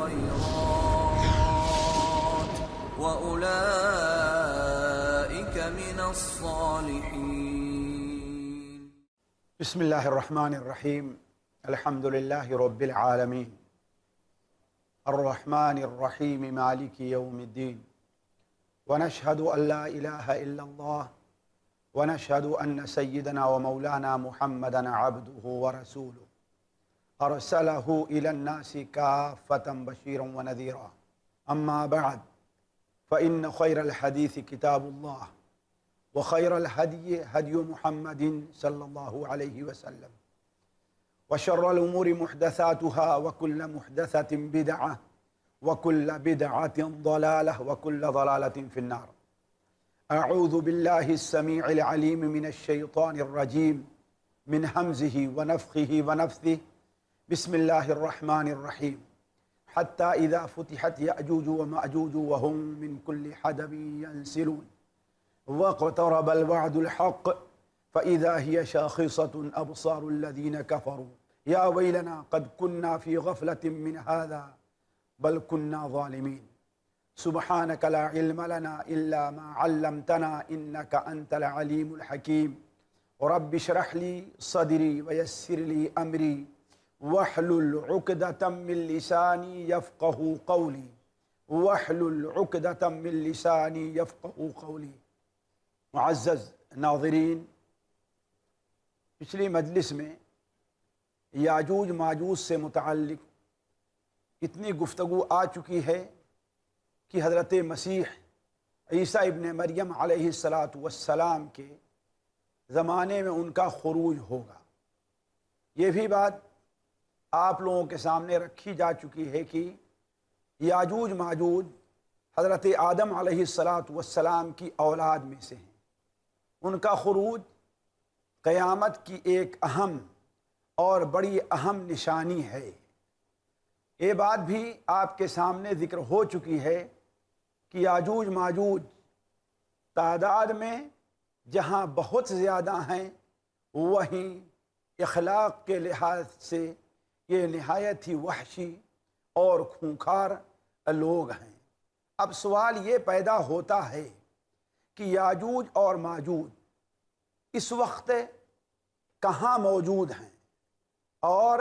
الخيرات وأولئك من الصالحين. بسم الله الرحمن الرحيم. الحمد لله رب العالمين الرحمن الرحيم مالك يوم الدين، ونشهد أن لا إله إلا الله، ونشهد أن سيدنا ومولانا محمدا عبده ورسوله أرسله إلى الناس كافة بشيرا ونذيرا. أما بعد، فإن خير الحديث كتاب الله، وخير الهدي هدي محمد صلى الله عليه وسلم، وشر الأمور محدثاتها، وكل محدثة بدعة، وكل بدعة ضلالة، وكل ضلالة في النار. أعوذ بالله السميع العليم من الشيطان الرجيم، من همزه ونفخه ونفثه. بسم الله الرحمن الرحيم. حتى إذا فتحت يأجوج ومأجوج وهم من كل حدب ينسلون، واقترب الوعد الحق فإذا هي شاخصة أبصار الذين كفروا يا ويلنا قد كنا في غفلة من هذا بل كنا ظالمين. سبحانك لا علم لنا إلا ما علمتنا إنك أنت العليم الحكيم. رب اشرح لي صدري ويسر لي أمري واحلل عقدة من لساني يفقه قولي، واحلل عقدة من لساني يفقه قولي. معزز ناظرین، پچھلی مجلس میں یاجوج ماجوج سے متعلق اتنی گفتگو آ چکی ہے کہ حضرت مسیح عیسیٰ ابن مریم علیہ السلام کے زمانے میں ان کا خروج ہوگا۔ یہ بھی بات آپ لوگوں کے سامنے رکھی جا چکی ہے کہ یاجوج ماجوج حضرت آدم علیہ السلام کی اولاد میں سے ہیں۔ ان کا خروج قیامت کی ایک اہم اور بڑی اہم نشانی ہے۔ یہ بات بھی آپ کے سامنے ذکر ہو چکی ہے کہ یاجوج ماجوج تعداد میں جہاں بہت زیادہ ہیں، وہیں اخلاق کے لحاظ سے یہ نہایت ہی وحشی اور خونخوار لوگ ہیں۔ اب سوال یہ پیدا ہوتا ہے کہ یاجوج اور ماجوج اس وقت کہاں موجود ہیں، اور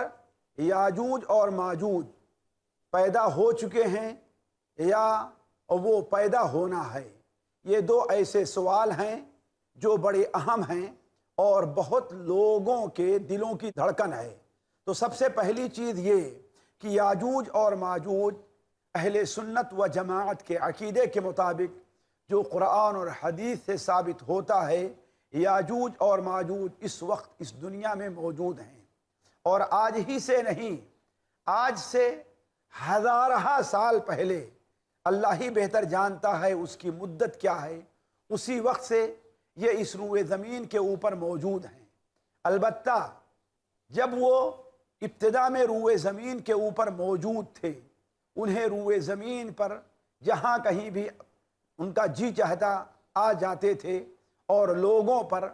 یاجوج اور ماجوج پیدا ہو چکے ہیں یا وہ پیدا ہونا ہے؟ یہ دو ایسے سوال ہیں جو بڑے اہم ہیں اور بہت لوگوں کے دلوں کی دھڑکن ہے۔ تو سب سے پہلی چیز یہ کہ یاجوج اور ماجوج اہل سنت و جماعت کے عقیدے کے مطابق جو قرآن اور حدیث سے ثابت ہوتا ہے، یاجوج اور ماجوج اس وقت اس دنیا میں موجود ہیں، اور آج ہی سے نہیں، آج سے ہزارہ سال پہلے، اللہ ہی بہتر جانتا ہے اس کی مدت کیا ہے، اسی وقت سے یہ اس روئے زمین کے اوپر موجود ہیں۔ البتہ جب وہ ابتدا میں روئے زمین کے اوپر موجود تھے، انہیں روئے زمین پر جہاں کہیں بھی ان کا جی چاہتا آ جاتے تھے اور لوگوں پر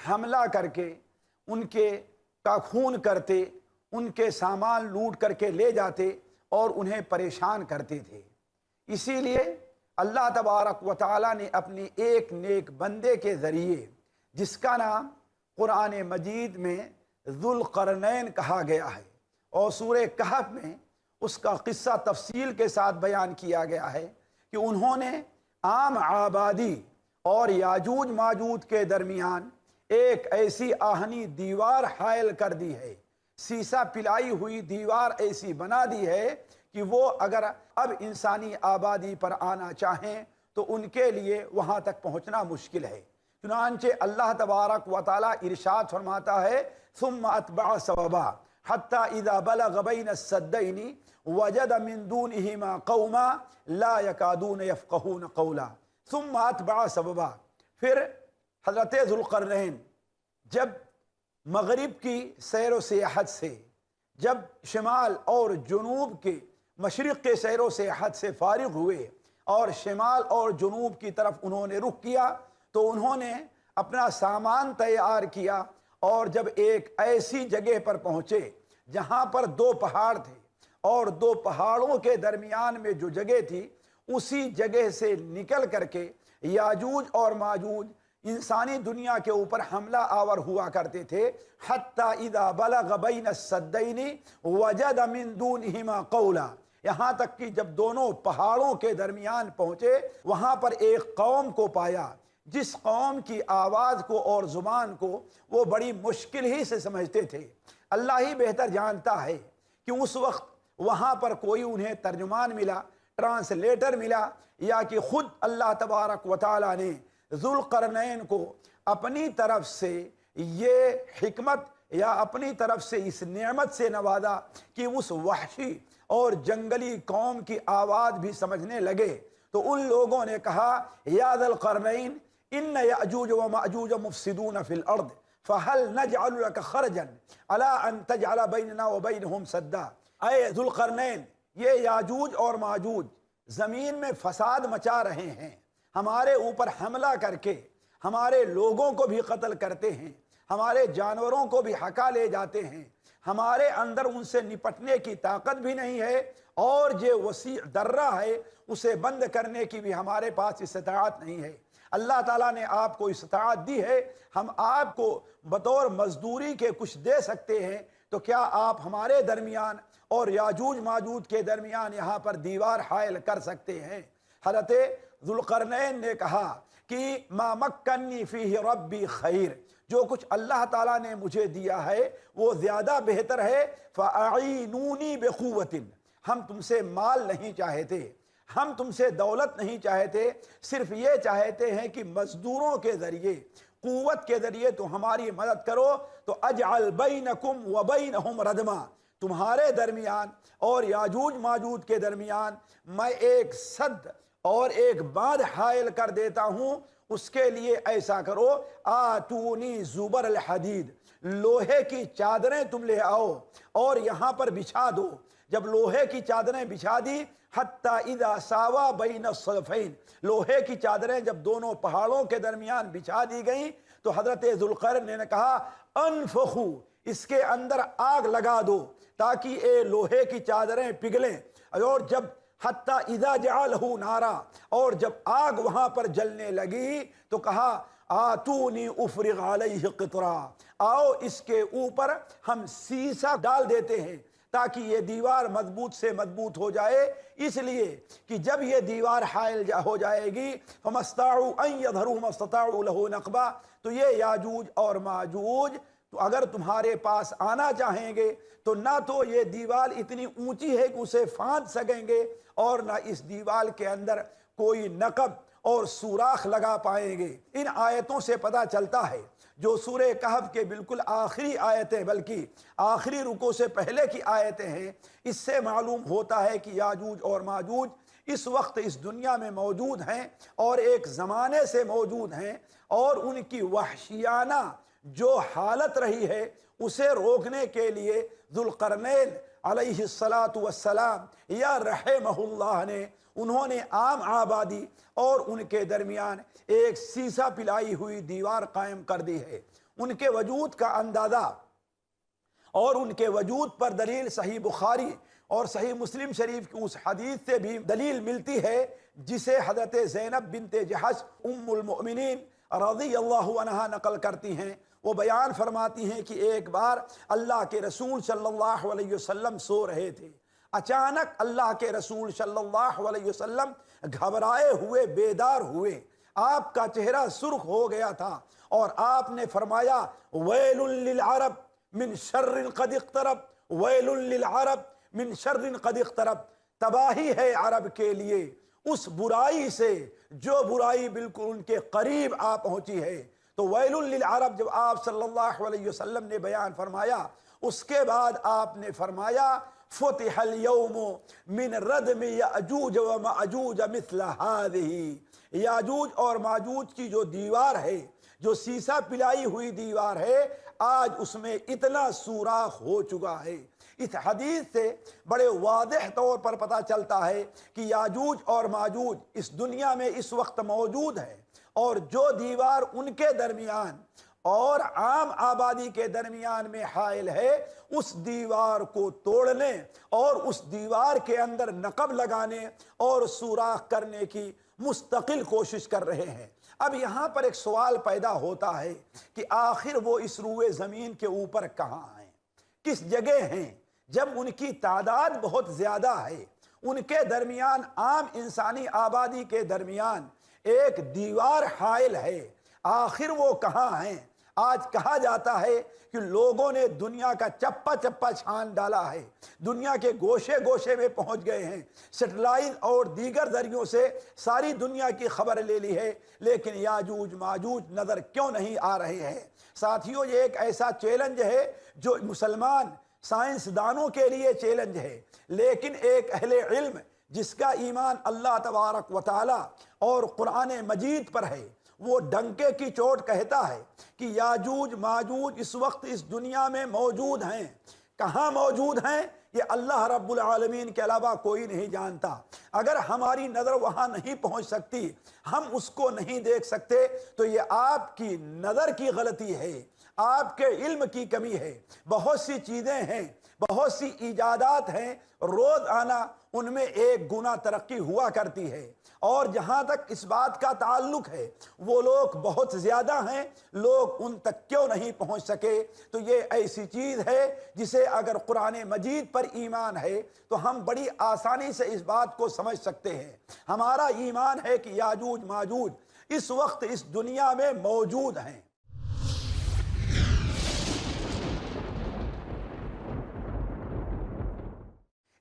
حملہ کر کے ان کے کا خون کرتے، ان کے سامان لوٹ کر کے لے جاتے اور انہیں پریشان کرتے تھے۔ اسی لیے اللہ تبارک و تعالیٰ نے اپنے ایک نیک بندے کے ذریعے، جس کا نام قرآن مجید میں ذوالقرنین کہا گیا ہے، اور سورہ کہف میں اس کا قصہ تفصیل کے ساتھ بیان کیا گیا ہے کہ انہوں نے عام آبادی اور یاجوج ماجوج کے درمیان ایک ایسی آہنی دیوار حائل کر دی ہے، سیسا پلائی ہوئی دیوار ایسی بنا دی ہے کہ وہ اگر اب انسانی آبادی پر آنا چاہیں تو ان کے لیے وہاں تک پہنچنا مشکل ہے۔ چنانچہ اللہ تبارک و تعالیٰ ارشاد فرماتا ہے ثم اتبع سببا حتی اذا بلغ بین السدین وجد من دونہما قوما لا یکادون یفقہون قولا۔ ثم اتبع سببا، پھر حضرت ذوالقرنین جب مغرب کی سیر و سیاحت سے، جب شمال اور جنوب کے مشرق کے سیر و سیاحت سے فارغ ہوئے اور شمال اور جنوب کی طرف انہوں نے رخ کیا، تو انہوں نے اپنا سامان تیار کیا، اور جب ایک ایسی جگہ پر پہنچے جہاں پر دو پہاڑ تھے اور دو پہاڑوں کے درمیان میں جو جگہ تھی اسی جگہ سے نکل کر کے یاجوج اور ماجوج انسانی دنیا کے اوپر حملہ آور ہوا کرتے تھے. حتی اذا بلغ بین السدین وجد من دونہما قولا، یہاں تک کہ جب دونوں پہاڑوں کے درمیان پہنچے وہاں پر ایک قوم کو پایا جس قوم کی آواز کو اور زبان کو وہ بڑی مشکل ہی سے سمجھتے تھے. اللہ ہی بہتر جانتا ہے کہ اس وقت وہاں پر کوئی انہیں ترجمان ملا، ٹرانسلیٹر ملا، یا کہ خود اللہ تبارک و تعالی نے ذوالقرنین کو اپنی طرف سے یہ حکمت یا اپنی طرف سے اس نعمت سے نوازا کہ اس وحشی اور جنگلی قوم کی آواز بھی سمجھنے لگے. تو ان لوگوں نے کہا یا ذا القرنین ان یأجوج و مأجوج مفسدون فی الارض فہل نجعل لک خرجا علی ان تجعل بیننا و بینہم سدا. اے ذوالقرنین، یہ یاجوج اور ماجوج زمین میں فساد مچا رہے ہیں، ہمارے اوپر حملہ کر کے ہمارے لوگوں کو بھی قتل کرتے ہیں، ہمارے جانوروں کو بھی ہکا لے جاتے ہیں، ہمارے اندر ان سے نپٹنے کی طاقت بھی نہیں ہے، اور جو وسیع درہ ہے اسے بند کرنے کی بھی ہمارے پاس استطاعت نہیں ہے. اللہ تعالیٰ نے آپ کو استطاعت دی ہے، ہم آپ کو بطور مزدوری کے کچھ دے سکتے ہیں، تو کیا آپ ہمارے درمیان اور یاجوج ماجوج کے درمیان یہاں پر دیوار حائل کر سکتے ہیں؟ حضرت ذوالقرنین نے کہا کہ ما مکنی فیہ ربی خیر، جو کچھ اللہ تعالیٰ نے مجھے دیا ہے وہ زیادہ بہتر ہے. فَأَعِینُونِی بِقُوَّةٍ، ہم تم سے مال نہیں چاہتے، ہم تم سے دولت نہیں چاہتے، صرف یہ چاہتے ہیں کہ مزدوروں کے ذریعے، قوت کے ذریعے تو ہماری مدد کرو. تو اجعل بینکم و بینہم ردما، تمہارے درمیان اور یاجوج ماجوج کے درمیان میں ایک سد اور ایک باندھ حائل کر دیتا ہوں. اس کے لیے ایسا کرو، آتونی زبر الحدید، لوہے کی چادریں تم لے آؤ اور یہاں پر بچھا دو. جب لوہے کی چادریں بچھا دی، حتی اذا ساوا بین الصدفین، لوہے کی چادریں جب دونوں پہاڑوں کے درمیان بچھا دی گئیں تو حضرت ذوالقرنین نے کہا انفخو، اس کے اندر آگ لگا دو تاکہ یہ لوہے کی چادریں پگھلیں. اور جب حتی اذا جعلہ نارا، اور جب آگ وہاں پر جلنے لگی تو کہا آتونی افرغ علیہ قطرا، آؤ اس کے اوپر ہم سیسا ڈال دیتے ہیں تاکہ یہ دیوار مضبوط سے مضبوط ہو جائے. اس لیے کہ جب یہ دیوار حائل ہو جائے گی فَمَا اسْتَطَاعُوا أَن يَظْهَرُوا مَا اسْتَطَاعُوا لَهُ نَقْبًا، تو یہ یاجوج اور ماجوج تو اگر تمہارے پاس آنا چاہیں گے تو نہ تو یہ دیوار اتنی اونچی ہے کہ اسے پھاند سکیں گے، اور نہ اس دیوار کے اندر کوئی نقب اور سوراخ لگا پائیں گے. ان آیتوں سے پتہ چلتا ہے جو سورہ کہف کے بالکل آخری آیتیں، بلکہ آخری رکوع سے پہلے کی آیتیں ہیں، اس سے معلوم ہوتا ہے کہ یاجوج اور ماجوج اس وقت اس دنیا میں موجود ہیں اور ایک زمانے سے موجود ہیں، اور ان کی وحشیانہ جو حالت رہی ہے اسے روکنے کے لیے ذوالقرنین علیہ السلام یا رحمہ اللہ نے انہوں نے عام آبادی اور ان کے درمیان ایک سیسا پلائی ہوئی دیوار قائم کر دی ہے. ان کے وجود کا اندازہ اور ان کے وجود پر دلیل صحیح بخاری اور صحیح مسلم شریف کی اس حدیث سے بھی دلیل ملتی ہے جسے حضرت زینب بنت جحش ام المؤمنین رضی اللہ عنہا نقل کرتی ہیں. وہ بیان فرماتی ہیں کہ ایک بار اللہ کے رسول صلی اللہ علیہ وسلم سو رہے تھے، اچانک اللہ کے رسول صلی اللہ علیہ وسلم گھبرائے ہوئے بیدار ہوئے، آپ کا چہرہ سرخ ہو گیا تھا اور آپ نے فرمایا ویل للعرب من شر قد اقترب، ویل للعرب من شر قد اقترب، تباہی ہے عرب کے لیے اس برائی سے جو برائی بالکل ان کے قریب آ پہنچی ہے. تو ویل للعرب جب آپ صلی اللہ علیہ وسلم نے بیان فرمایا، اس کے بعد آپ نے فرمایا فتح اليوم من ردم یأجوج و مأجوج مثل هذه، یاجوج اور ماجوج کی جو دیوار ہے، جو سیسا پلائی ہوئی دیوار ہے، آج اس میں اتنا سوراخ ہو چکا ہے. اس حدیث سے بڑے واضح طور پر پتہ چلتا ہے کہ یاجوج اور ماجوج اس دنیا میں اس وقت موجود ہے، اور جو دیوار ان کے درمیان اور عام آبادی کے درمیان میں حائل ہے، اس دیوار کو توڑنے اور اس دیوار کے اندر نقب لگانے اور سوراخ کرنے کی مستقل کوشش کر رہے ہیں۔ اب یہاں پر ایک سوال پیدا ہوتا ہے کہ آخر وہ اس روئے زمین کے اوپر کہاں ہیں، کس جگہ ہیں؟ جب ان کی تعداد بہت زیادہ ہے، ان کے درمیان عام انسانی آبادی کے درمیان ایک دیوار حائل ہے، آخر وہ کہاں ہیں؟ آج کہا جاتا ہے کہ لوگوں نے دنیا کا چپا چپا چھان ڈالا ہے، دنیا کے گوشے گوشے میں پہنچ گئے ہیں، سیٹلائٹ اور دیگر ذریعوں سے ساری دنیا کی خبر لے لی ہے، لیکن یاجوج ماجوج نظر کیوں نہیں آ رہے ہیں؟ ساتھیوں، یہ ایک ایسا چیلنج ہے جو مسلمان سائنسدانوں کے لیے چیلنج ہے، لیکن ایک اہل علم جس کا ایمان اللہ تبارک و تعالی اور قرآن مجید پر ہے، وہ ڈنکے کی چوٹ کہتا ہے کہ یاجوج ماجوج اس وقت اس دنیا میں موجود ہیں۔ کہاں موجود ہیں یہ اللہ رب العالمین کے علاوہ کوئی نہیں جانتا۔ اگر ہماری نظر وہاں نہیں پہنچ سکتی، ہم اس کو نہیں دیکھ سکتے، تو یہ آپ کی نظر کی غلطی ہے، آپ کے علم کی کمی ہے۔ بہت سی چیزیں ہیں، بہت سی ایجادات ہیں، روز آنا ان میں ایک گنا ترقی ہوا کرتی ہے، اور جہاں تک اس بات کا تعلق ہے وہ لوگ بہت زیادہ ہیں، لوگ ان تک کیوں نہیں پہنچ سکے؟ تو یہ ایسی چیز ہے جسے اگر قرآن مجید پر ایمان ہے تو ہم بڑی آسانی سے اس بات کو سمجھ سکتے ہیں۔ ہمارا ایمان ہے کہ یاجوج ماجوج اس وقت اس دنیا میں موجود ہیں۔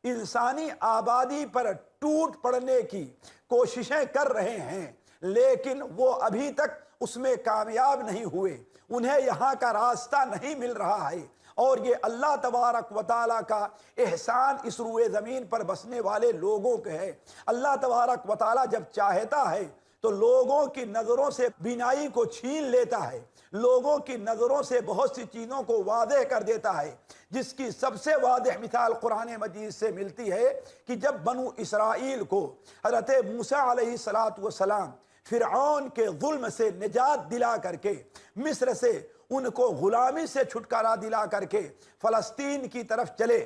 انسانی آبادی پر ٹوٹ پڑنے کی کوششیں کر رہے ہیں، لیکن وہ ابھی تک اس میں کامیاب نہیں ہوئے، انہیں یہاں کا راستہ نہیں مل رہا ہے، اور یہ اللہ تبارک و تعالیٰ کا احسان اس روئے زمین پر بسنے والے لوگوں کے ہے۔ اللہ تبارک و تعالیٰ جب چاہتا ہے تو لوگوں کی نظروں سے بینائی کو چھین لیتا ہے، لوگوں کی نظروں سے بہت سی چیزوں کو واضح کر دیتا ہے، جس کی سب سے واضح مثال قرآن مجید سے ملتی ہے کہ جب بنو اسرائیل کو حضرت موسیٰ علیہ السلام فرعون کے ظلم سے نجات دلا کر کے، مصر سے ان کو غلامی سے چھٹکارا دلا کر کے فلسطین کی طرف چلے،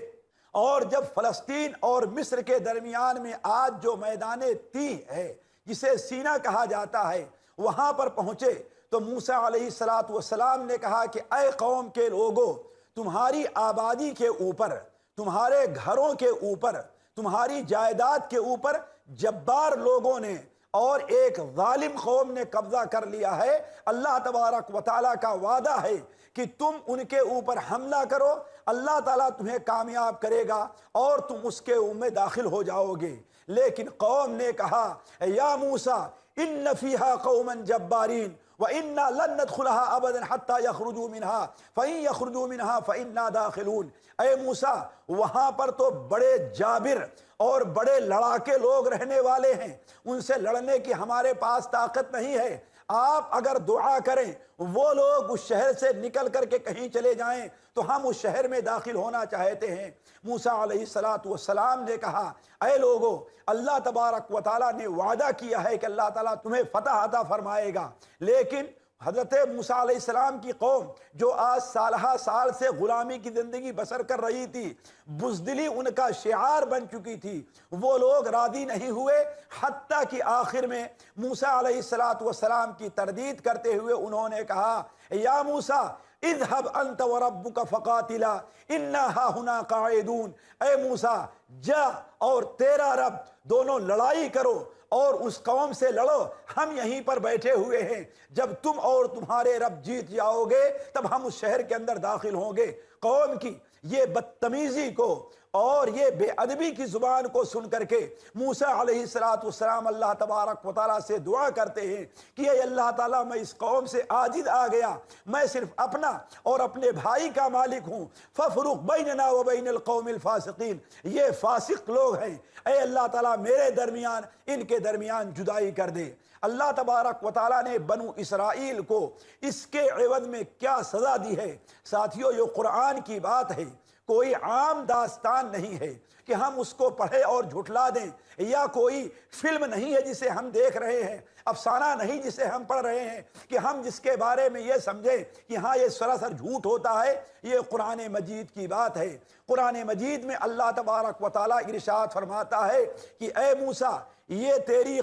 اور جب فلسطین اور مصر کے درمیان میں آج جو میدان تیہ ہے جسے سینا کہا جاتا ہے، وہاں پر پہنچے تو موسیٰ علیہ السلام نے کہا کہ اے قوم کے لوگوں، تمہاری آبادی کے اوپر، تمہارے گھروں کے اوپر، تمہاری جائیداد کے اوپر جبار لوگوں نے اور ایک ظالم قوم نے قبضہ کر لیا ہے۔ اللہ تبارک و تعالیٰ کا وعدہ ہے کہ تم ان کے اوپر حملہ کرو، اللہ تعالیٰ تمہیں کامیاب کرے گا اور تم اس کے میں داخل ہو جاؤ گے۔ لیکن قوم نے کہا یا موسیٰ ان فیہا قوما جبارین وَإِنَّا لَن نَدْخُلَهَا أَبَدًا حَتَّى يَخْرُجُوا مِنْهَا فَإِن يَخْرُجُوا مِنْهَا فَإِنَّا دَاخِلُونَ۔ اے موسیٰ، وہاں پر تو بڑے جابر اور بڑے لڑاکے لوگ رہنے والے ہیں، ان سے لڑنے کی ہمارے پاس طاقت نہیں ہے، آپ اگر دعا کریں وہ لوگ اس شہر سے نکل کر کے کہیں چلے جائیں تو ہم اس شہر میں داخل ہونا چاہتے ہیں۔ موسیٰ علیہ السلام نے کہا اے لوگوں، اللہ تبارک و تعالیٰ نے وعدہ کیا ہے کہ اللہ تعالیٰ تمہیں فتح عطا فرمائے گا، لیکن حضرت موسیٰ علیہ السلام کی قوم جو آج سالہ سال سے غلامی کی زندگی بسر کر رہی تھی، بزدلی ان کا شعار بن چکی تھی، وہ لوگ راضی نہیں ہوئے، حتیٰ کہ آخر میں موسیٰ علیہ السلام کی تردید کرتے ہوئے انہوں نے کہا یا موسیٰ اذهب انت وربك فقاتلا انا هاهنا قاعدون۔ اے موسیٰ، جا اور تیرا رب دونوں لڑائی کرو اور اس قوم سے لڑو، ہم یہیں پر بیٹھے ہوئے ہیں، جب تم اور تمہارے رب جیت جاؤ گے تب ہم اس شہر کے اندر داخل ہوں گے۔ قوم کی یہ بدتمیزی کو اور یہ بے ادبی کی زبان کو سن کر کے موسیٰ علیہ السلام اللہ تبارک و تعالیٰ سے دعا کرتے ہیں کہ اے اللہ تعالیٰ، میں اس قوم سے عاجز آ گیا، میں صرف اپنا اور اپنے بھائی کا مالک ہوں، فَفْرُقْ بَيْنَنَا وَبَيْنَ الْقَوْمِ الْفَاسِقِينَ۔ یہ فاسق لوگ ہیں، اے اللہ تعالیٰ میرے درمیان ان کے درمیان جدائی کر دے۔ اللہ تبارک و تعالیٰ نے بنو اسرائیل کو اس کے عوض میں کیا سزا دی ہے؟ ساتھیوں، یہ قرآن کی بات ہے، کوئی عام داستان نہیں ہے کہ ہم اس کو پڑھے اور جھٹلا دیں، یا کوئی فلم نہیں ہے جسے ہم دیکھ رہے ہیں، افسانہ نہیں جسے ہم پڑھ رہے ہیں کہ ہم جس کے بارے میں یہ سمجھیں کہ ہاں یہ سراسر جھوٹ ہوتا ہے۔ یہ قرآن مجید کی بات ہے۔ قرآن مجید میں اللہ تبارک و تعالیٰ ارشاد فرماتا ہے کہ اے موسیٰ، یہ تیری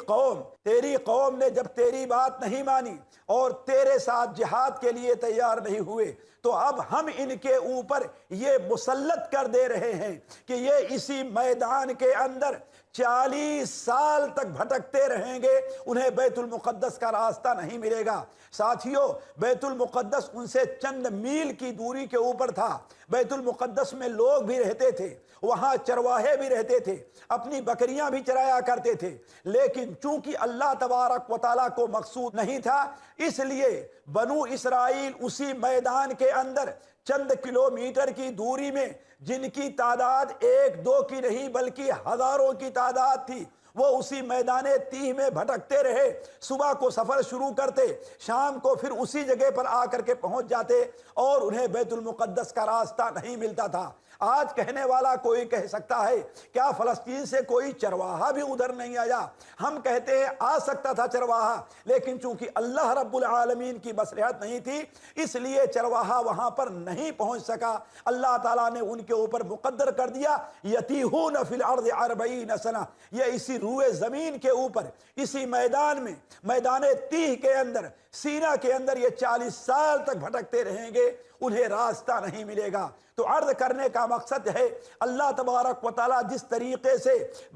قوم نے جب تیری بات نہیں مانی اور تیرے ساتھ جہاد کے لیے تیار نہیں ہوئے، تو اب ہم ان کے اوپر یہ مسلط کر دے رہے ہیں کہ یہ اسی میدان کے اندر 40 سال تک بھٹکتے رہیں گے، انہیں بیت المقدس کا راستہ نہیں ملے گا۔ ساتھیوں، بیت المقدس ان سے چند میل کی دوری کے اوپر تھا۔ بیت المقدس میں لوگ بھی رہتے تھے، وہاں چرواہے بھی رہتے تھے، اپنی بکریاں بھی چرایا کرتے تھے، لیکن چونکہ اللہ تبارک و تعالیٰ کو مقصود نہیں تھا، اس لیے بنو اسرائیل اسی میدان کے اندر چند کلومیٹر کی دوری میں، جن کی تعداد 1-2 کی نہیں بلکہ ہزاروں کی تعداد تھی، وہ اسی میدان تیہ میں بھٹکتے رہے۔ صبح کو سفر شروع کرتے، شام کو پھر اسی جگہ پر آ کر کے پہنچ جاتے، اور انہیں بیت المقدس کا راستہ نہیں ملتا تھا۔ آج کہنے والا کوئی کہہ سکتا ہے کیا فلسطین سے کوئی چرواہا بھی ادھر نہیں آیا؟ ہم کہتے ہیں آ سکتا تھا چرواہا، لیکن چونکہ اللہ رب العالمین کی مصلحت نہیں تھی، اس لیے چرواہا وہاں پر نہیں پہنچ سکا۔ اللہ تعالیٰ نے ان کے اوپر مقدر کر دیا یتیہون فی الارض 40 سنہ، یہ اسی روئے زمین کے اوپر، اسی میدان میں، میدان تیہ کے اندر، سینہ کے اندر یہ 40 سال تک بھٹکتے رہیں گے، انہیں راستہ نہیں ملے گا۔ تو عرض کرنے کا مقصد ہے، اللہ تبارک و تعالیٰ جس طریقے سے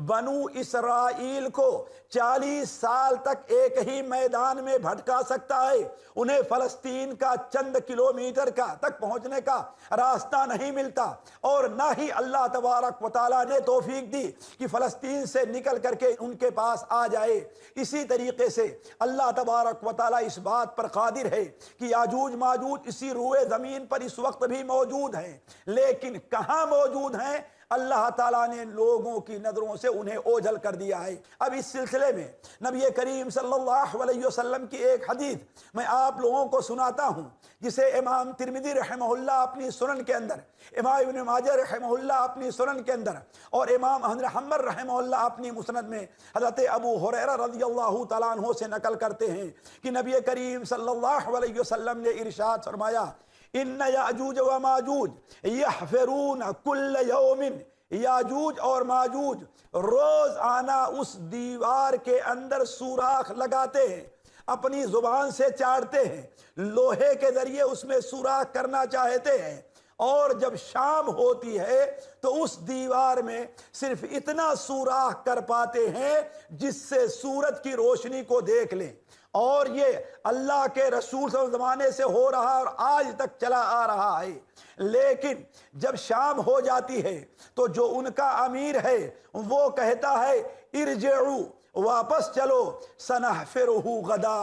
بنو اسرائیل کو 40 سال تک ایک ہی میدان میں بھٹکا سکتا ہے، انہیں فلسطین کا چند کلومیٹر کا تک پہنچنے کا راستہ نہیں ملتا، اور نہ ہی اللہ تبارک و تعالیٰ نے توفیق دی کہ فلسطین سے نکل کر کے ان کے پاس آ جائے، اسی طریقے سے اللہ تبارک و تعالیٰ اس بات پر قادر ہے کہ یاجوج ماجوج اسی روئے زمین پر اس وقت بھی موجود ہیں، لیکن کہاں موجود ہیں؟ اللہ تعالیٰ نے لوگوں کی نظروں سے انہیں اوجھل کر دیا ہے۔ اب اس سلسلے میں نبی کریم صلی اللہ علیہ وسلم کی ایک حدیث میں آپ لوگوں کو سناتا ہوں، جسے امام ترمذی رحمہ اللہ اپنی سنن کے اندر، امام ابن ماجہ رحمہ اللہ اپنی سنن کے اندر، اور امام احمد حنبل رحمہ اللہ اپنی مسند میں حضرت ابو ہریرہ رضی اللہ تعالیٰ عنہ سے نقل کرتے ہیں کہ نبی کریم صلی اللہ علیہ وسلم نے ارشاد فرمایا، ان یاجوج و ماجوج یحفرون کل یوم، یاجوج اور ماجوج روز آنا اس دیوار کے اندر سوراخ لگاتے ہیں، اپنی زبان سے چاڑتے ہیں، لوہے کے ذریعے اس میں سوراخ کرنا چاہتے ہیں، اور جب شام ہوتی ہے تو اس دیوار میں صرف اتنا سوراخ کر پاتے ہیں جس سے سورج کی روشنی کو دیکھ لیں۔ اور یہ اللہ کے رسول صلی اللہ علیہ وسلم زمانے سے ہو رہا اور آج تک چلا آ رہا ہے، لیکن جب شام ہو جاتی ہے تو جو ان کا امیر ہے وہ کہتا ہے ارجعوا، واپس چلو، سنحفرہ غدا،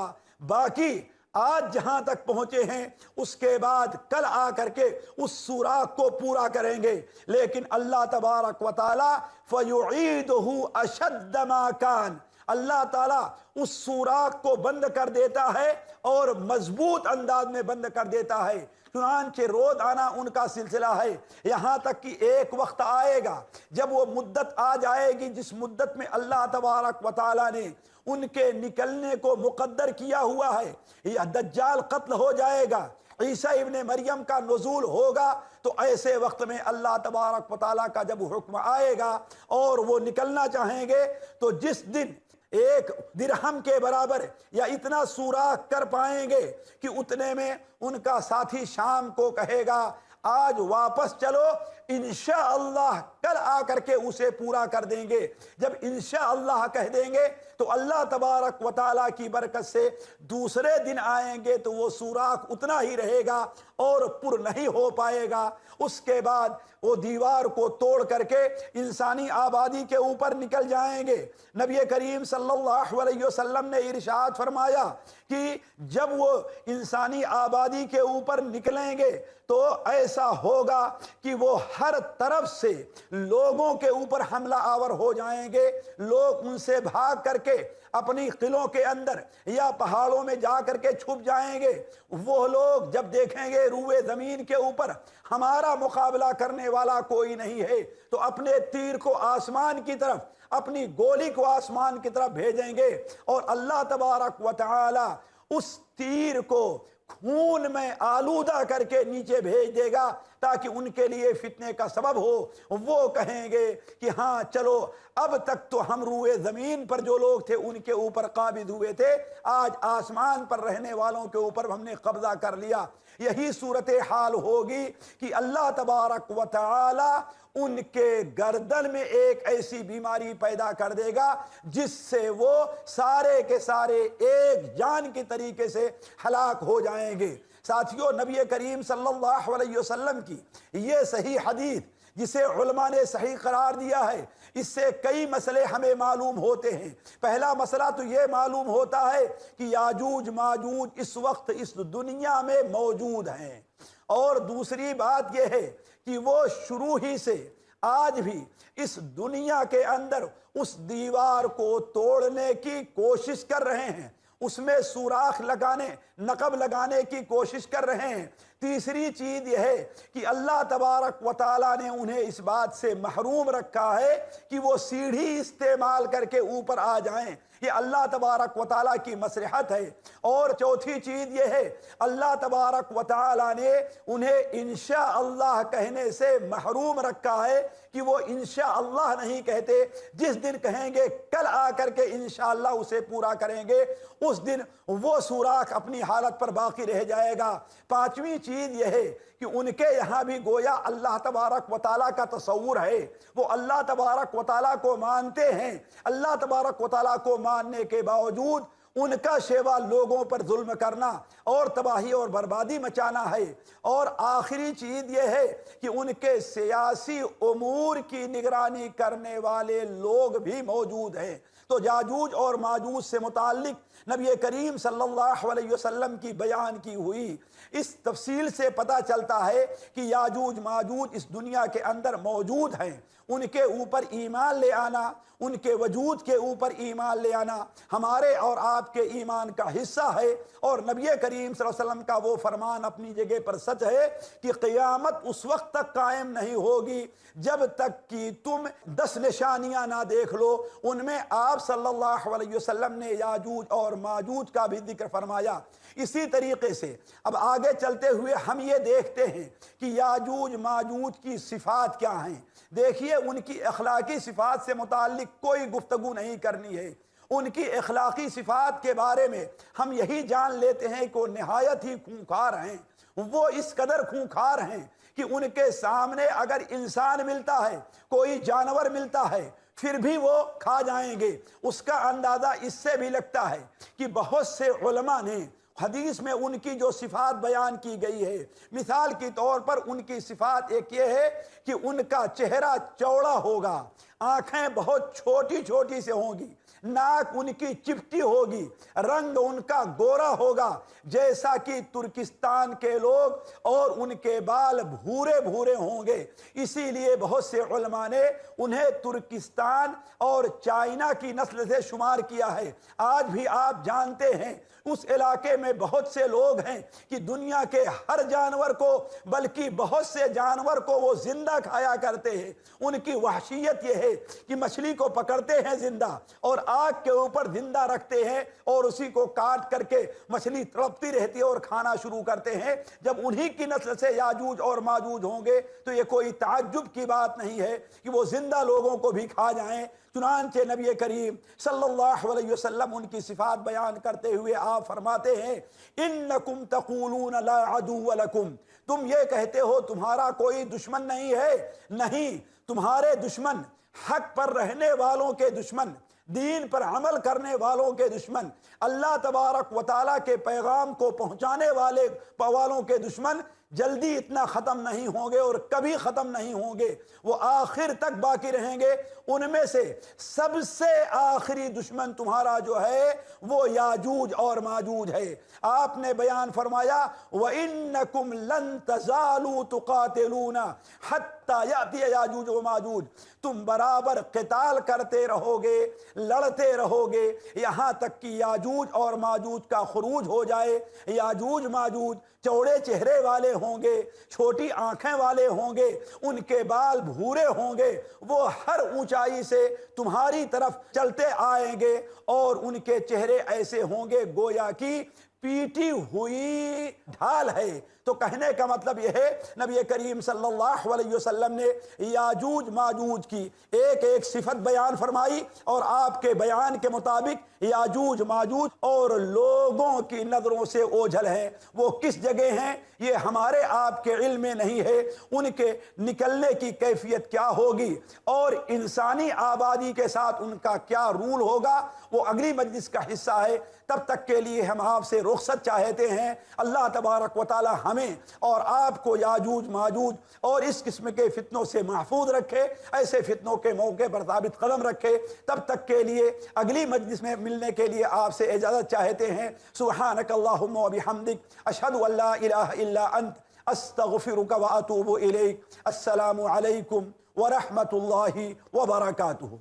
باقی آج جہاں تک پہنچے ہیں اس کے بعد کل آ کر کے اس سوراخ کو پورا کریں گے، لیکن اللہ تبارک و تعالی فَيُعِيدُهُ أَشَدَّ مَا كَانَ، اللہ تعالیٰ اس سوراخ کو بند کر دیتا ہے اور مضبوط انداز میں بند کر دیتا ہے۔ چنانچہ روز آنا ان کا سلسلہ ہے، یہاں تک کہ ایک وقت آئے گا جب وہ مدت آ جائے گی جس مدت میں اللہ تبارک و تعالیٰ نے ان کے نکلنے کو مقدر کیا ہوا ہے۔ یہ دجال قتل ہو جائے گا، عیسیٰ ابن مریم کا نزول ہوگا، تو ایسے وقت میں اللہ تبارک و تعالیٰ کا جب حکم آئے گا اور وہ نکلنا چاہیں گے، تو جس دن 1 درہم کے برابر یا اتنا سوراخ کر پائیں گے کہ اتنے میں ان کا ساتھی شام کو کہے گا آج واپس چلو، انشاءاللہ کل آ کر کے اسے پورا کر دیں گے۔ جب انشاءاللہ کہہ دیں گے تو اللہ تبارک و تعالیٰ کی برکت سے دوسرے دن آئیں گے تو وہ سوراخ اتنا ہی رہے گا اور پر نہیں ہو پائے گا۔ اس کے بعد وہ دیوار کو توڑ کر کے انسانی آبادی کے اوپر نکل جائیں گے۔ نبی کریم صلی اللہ علیہ وسلم نے ارشاد فرمایا کہ جب وہ انسانی آبادی کے اوپر نکلیں گے تو ایسا ہوگا کہ وہ ہر طرف سے لوگوں کے اوپر حملہ آور ہو جائیں گے، لوگ ان سے بھاگ کر کے اپنی قلعوں کے اندر یا پہاڑوں میں جا کر کے چھپ جائیں گے۔ وہ لوگ جب دیکھیں گے روئے زمین کے اوپر ہمارا مقابلہ کرنے والا کوئی نہیں ہے، تو اپنے تیر کو آسمان کی طرف، اپنی گولی کو آسمان کی طرف بھیجیں گے، اور اللہ تبارک و تعالی اس تیر کو خون میں آلودہ کر کے نیچے بھیج دے گا تاکہ ان کے لیے فتنے کا سبب ہو۔ وہ کہیں گے کہ ہاں چلو، اب تک تو ہم روئے زمین پر جو لوگ تھے ان کے اوپر قابض ہوئے تھے، آج آسمان پر رہنے والوں کے اوپر ہم نے قبضہ کر لیا۔ یہی صورتحال ہوگی کہ اللہ تبارک و تعالی ان کے گردن میں ایک ایسی بیماری پیدا کر دے گا جس سے وہ سارے کے سارے ایک جان کی طریقے سے ہلاک ہو جائیں گے۔ ساتھیوں، نبی کریم صلی اللہ علیہ وسلم کی یہ صحیح حدیث جسے علماء نے صحیح قرار دیا ہے، اس سے کئی مسئلے ہمیں معلوم ہوتے ہیں۔ پہلا مسئلہ تو یہ معلوم ہوتا ہے کہ یاجوج ماجوج اس وقت اس دنیا میں موجود ہیں، اور دوسری بات یہ ہے کہ وہ شروع ہی سے آج بھی اس دنیا کے اندر اس دیوار کو توڑنے کی کوشش کر رہے ہیں، اس میں سوراخ لگانے، نقب لگانے کی کوشش کر رہے ہیں۔ تیسری چیز یہ ہے کہ اللہ تبارک و تعالیٰ نے انہیں اس بات سے محروم رکھا ہے کہ وہ سیڑھی استعمال کر کے اوپر آ جائیں، یہ اللہ تبارک و تعالیٰ کی مصلحت ہے۔ اور چوتھی چیز یہ ہے، اللہ تبارک و تعالیٰ نے انہیں انشاءاللہ کہنے سے محروم رکھا ہے کہ وہ انشاءاللہ نہیں کہتے۔ جس دن کہیں گے کل آ کر کے انشاءاللہ اسے پورا کریں گے، اس دن وہ سوراخ اپنی حالت پر باقی رہ جائے گا۔ پانچویں چیز یہ ہے کہ ان کے یہاں بھی گویا اللہ تبارک و تعالیٰ کا تصور ہے، وہ اللہ تبارک و تعالیٰ کو مانتے ہیں۔ اللہ تبارک و تعالیٰ کو ماننے کے باوجود ان کا شیوا لوگوں پر ظلم کرنا اور تباہی اور بربادی مچانا ہے۔ اور آخری چیز یہ ہے کہ ان کے سیاسی امور کی نگرانی کرنے والے لوگ بھی موجود ہیں۔ تو یاجوج اور ماجوج سے متعلق نبی کریم صلی اللہ علیہ وسلم کی بیان کی ہوئی اس تفصیل سے پتہ چلتا ہے کہ یاجوج ماجوج اس دنیا کے اندر موجود ہیں۔ ان کے اوپر ایمان لے آنا، ان کے وجود کے اوپر ایمان لے آنا ہمارے اور آپ کے ایمان کا حصہ ہے۔ اور نبی کریم صلی اللہ علیہ وسلم کا وہ فرمان اپنی جگہ پر سچ ہے کہ قیامت اس وقت تک قائم نہیں ہوگی جب تک کہ تم 10 نشانیاں نہ دیکھ لو۔ ان میں آپ صلی اللہ علیہ وسلم نے یاجوج اور ماجوج کا بھی ذکر فرمایا۔ اسی طریقے سے اب آگے چلتے ہوئے ہم یہ دیکھتے ہیں کہ یاجوج ماجوج کی صفات کیا ہیں۔ دیکھیے، ان کی اخلاقی صفات سے متعلق کوئی گفتگو نہیں کرنی ہے۔ ان کی اخلاقی صفات کے بارے میں ہم یہی جان لیتے ہیں کہ وہ نہایت ہی خونخوار ہیں۔ وہ اس قدر خونخوار ہیں کہ ان کے سامنے اگر انسان ملتا ہے، کوئی جانور ملتا ہے، پھر بھی وہ کھا جائیں گے۔ اس کا اندازہ اس سے بھی لگتا ہے کہ بہت سے علماء نے حدیث میں ان کی جو صفات بیان کی گئی ہے، مثال کے طور پر ان کی صفات ایک یہ ہے کہ ان کا چہرہ چوڑا ہوگا، آنکھیں بہت چھوٹی چھوٹی سے ہوں گی، ناک ان کی چپٹی ہوگی، رنگ ان کا گورا ہوگا جیسا کہ ترکستان کے لوگ، اور ان کے بال بھورے بھورے ہوں گے۔ اسی لیے بہت سے علماء نے انہیں ترکستان اور چائنا کی نسل سے شمار کیا ہے۔ آج بھی آپ جانتے ہیں اس علاقے میں بہت سے لوگ ہیں کہ دنیا کے ہر جانور کو، بلکہ بہت سے جانور کو وہ زندہ کھایا کرتے ہیں۔ ان کی وحشیت یہ ہے کہ مچھلی کو پکڑتے ہیں زندہ اور آگ کے اوپر زندہ رکھتے ہیں، اور اسی کو کاٹ کر کے مچھلی تڑپتی رہتی ہے اور کھانا شروع کرتے ہیں۔ جب انہی کی نسل سے یاجوج اور ماجوج ہوں گے تو یہ کوئی تعجب کی بات نہیں ہے کہ وہ زندہ لوگوں کو بھی کھا جائیں۔ چنانچہ نبی کریم صلی اللہ علیہ وسلم ان کی صفات بیان کرتے ہوئے آپ فرماتے ہیں، انکم تقولون لا عدو لکم، تم یہ کہتے ہو تمہارا کوئی دشمن نہیں ہے، نہیں، تمہارے دشمن حق پر رہنے والوں کے دشمن، دین پر عمل کرنے والوں کے دشمن، اللہ تبارک و تعالیٰ کے پیغام کو پہنچانے والوں کے دشمن جلدی اتنا ختم نہیں ہوں گے اور کبھی ختم نہیں ہوں گے، وہ آخر تک باقی رہیں گے۔ ان میں سے سب سے آخری دشمن تمہارا جو ہے وہ یاجوج اور ماجوج ہے۔ آپ نے بیان فرمایا، وَإِنَّكُمْ لَن تَزَالُوا تُقَاتِلُونَ حَتَّى حتی یاتی یاجوج و ماجوج، تم برابر قتال کرتے رہو گے، لڑتے رہو گے یہاں تک کہ یاجوج اور ماجوج کا خروج ہو جائے۔ یاجوج ماجوج چوڑے چہرے والے ہوں گے، چھوٹی آنکھیں والے ہوں گے، ان کے بال بھورے ہوں گے، وہ ہر اونچائی سے تمہاری طرف چلتے آئیں گے اور ان کے چہرے ایسے ہوں گے گویا کی پیٹی ہوئی ڈھال ہے۔ تو کہنے کا مطلب یہ ہے نبی کریم صلی اللہ علیہ وسلم نے یاجوج ماجوج کی ایک ایک صفت بیان فرمائی، اور آپ کے بیان کے مطابق یاجوج ماجوج اور لوگوں کی نظروں سے اوجھل ہیں۔ وہ کس جگہ ہیں یہ ہمارے آپ کے علم میں نہیں ہے، ان کے نکلنے کی کیفیت کیا ہوگی اور انسانی آبادی کے ساتھ ان کا کیا رول ہوگا وہ اگلی مجلس کا حصہ ہے۔ تب تک کے لیے ہم آپ سے رخصت چاہتے ہیں۔ اللہ تبارک و تعالی ہمیں اور آپ کو یاجوج ماجوج اور اس قسم کے فتنوں سے محفوظ رکھے، ایسے فتنوں کے موقع پر ثابت قدم رکھے۔ تب تک کے لیے اگلی مجلس میں ملنے کے لیے آپ سے اجازت چاہتے ہیں۔ سبحانک اللہم و بحمدک، اشہد ان لا الہ الا انت، استغفرک و اتوب الیک۔ السلام علیکم ورحمۃ اللہ وبرکاتہ۔